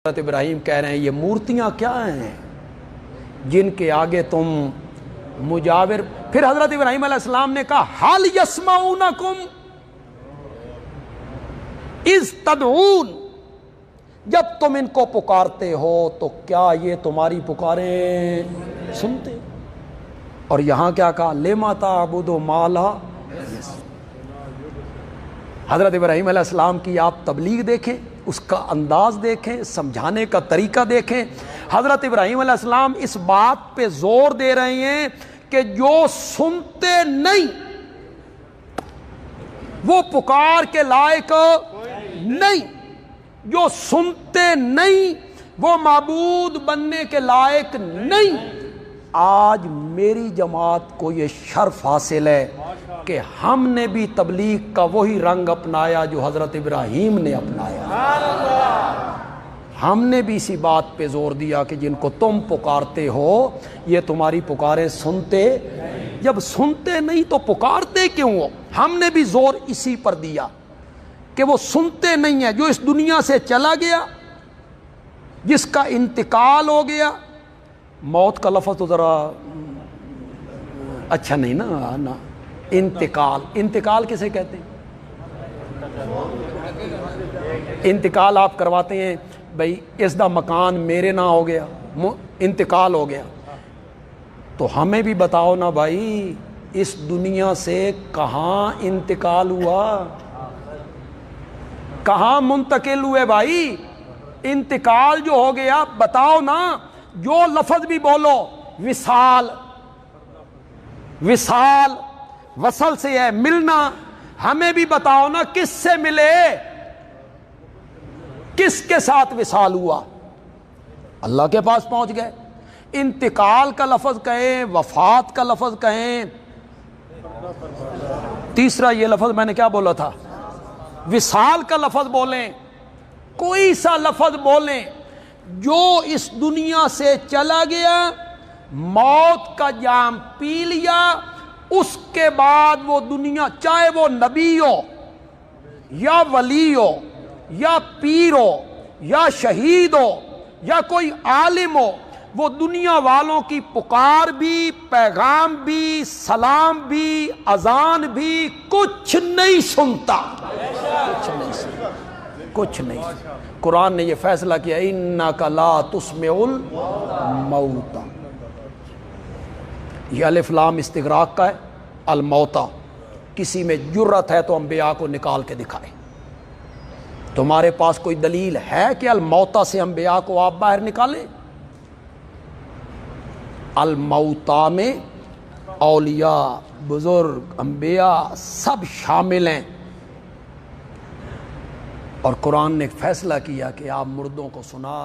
حضرت ابراہیم کہہ رہے ہیں یہ مورتیاں کیا ہیں جن کے آگے تم مجاور. پھر حضرت ابراہیم علیہ السلام نے کہا حل یسمعونکم اذ تدعون، جب تم ان کو پکارتے ہو تو کیا یہ تمہاری پکاریں سنتے؟ اور یہاں کیا کہا لما تعبد ما لا یسمع. حضرت ابراہیم علیہ السلام کی آپ تبلیغ دیکھیں، اس کا انداز دیکھیں، سمجھانے کا طریقہ دیکھیں. حضرت ابراہیم علیہ السلام اس بات پہ زور دے رہے ہیں کہ جو سنتے نہیں وہ پکار کے لائق نہیں، جو سنتے نہیں وہ معبود بننے کے لائق نہیں. آج میری جماعت کو یہ شرف حاصل ہے کہ ہم نے بھی تبلیغ کا وہی رنگ اپنایا جو حضرت ابراہیم نے اپنایا. ہم نے بھی اسی بات پہ زور دیا کہ جن کو تم پکارتے ہو یہ تمہاری پکاریں سنتے. جب سنتے نہیں تو پکارتے کیوں ہو؟ ہم نے بھی زور اسی پر دیا کہ وہ سنتے نہیں ہیں. جو اس دنیا سے چلا گیا، جس کا انتقال ہو گیا. موت کا لفظ تو ذرا اچھا نہیں نا. انتقال کسے کہتے ہیں؟ انتقال آپ کرواتے ہیں بھئی اس دا مکان میرے نہ ہو گیا، انتقال ہو گیا. تو ہمیں بھی بتاؤ نا بھائی اس دنیا سے کہاں انتقال ہوا، کہاں منتقل ہوئے بھائی؟ انتقال جو ہو گیا بتاؤ نا. جو لفظ بھی بولو وصال، وصال وصل سے ہے ملنا. ہمیں بھی بتاؤ نا کس سے ملے، کس کے ساتھ وصال ہوا؟ اللہ کے پاس پہنچ گئے. انتقال کا لفظ کہیں، وفات کا لفظ کہیں، تیسرا یہ لفظ میں نے کیا بولا تھا، وصال کا لفظ بولیں، کوئی سا لفظ بولیں. جو اس دنیا سے چلا گیا، موت کا جام پی لیا، اس کے بعد وہ دنیا، چاہے وہ نبی ہو یا ولی ہو یا پیر ہو یا شہید ہو یا کوئی عالم ہو، وہ دنیا والوں کی پکار بھی، پیغام بھی، سلام بھی، اذان بھی کچھ نہیں سنتا. کچھ نہیں. قرآن نے یہ فیصلہ کیا انک لا تسمع الموتى. یہ الف لام استغراق کا ہے. الموتى، کسی میں جرت ہے تو انبیاء کو نکال کے دکھائے. تمہارے پاس کوئی دلیل ہے کہ الموتى سے انبیاء کو آپ باہر نکالیں؟ الموتى میں اولیاء، بزرگ، انبیاء سب شامل ہیں. اور قرآن نے فیصلہ کیا کہ آپ مردوں کو سنا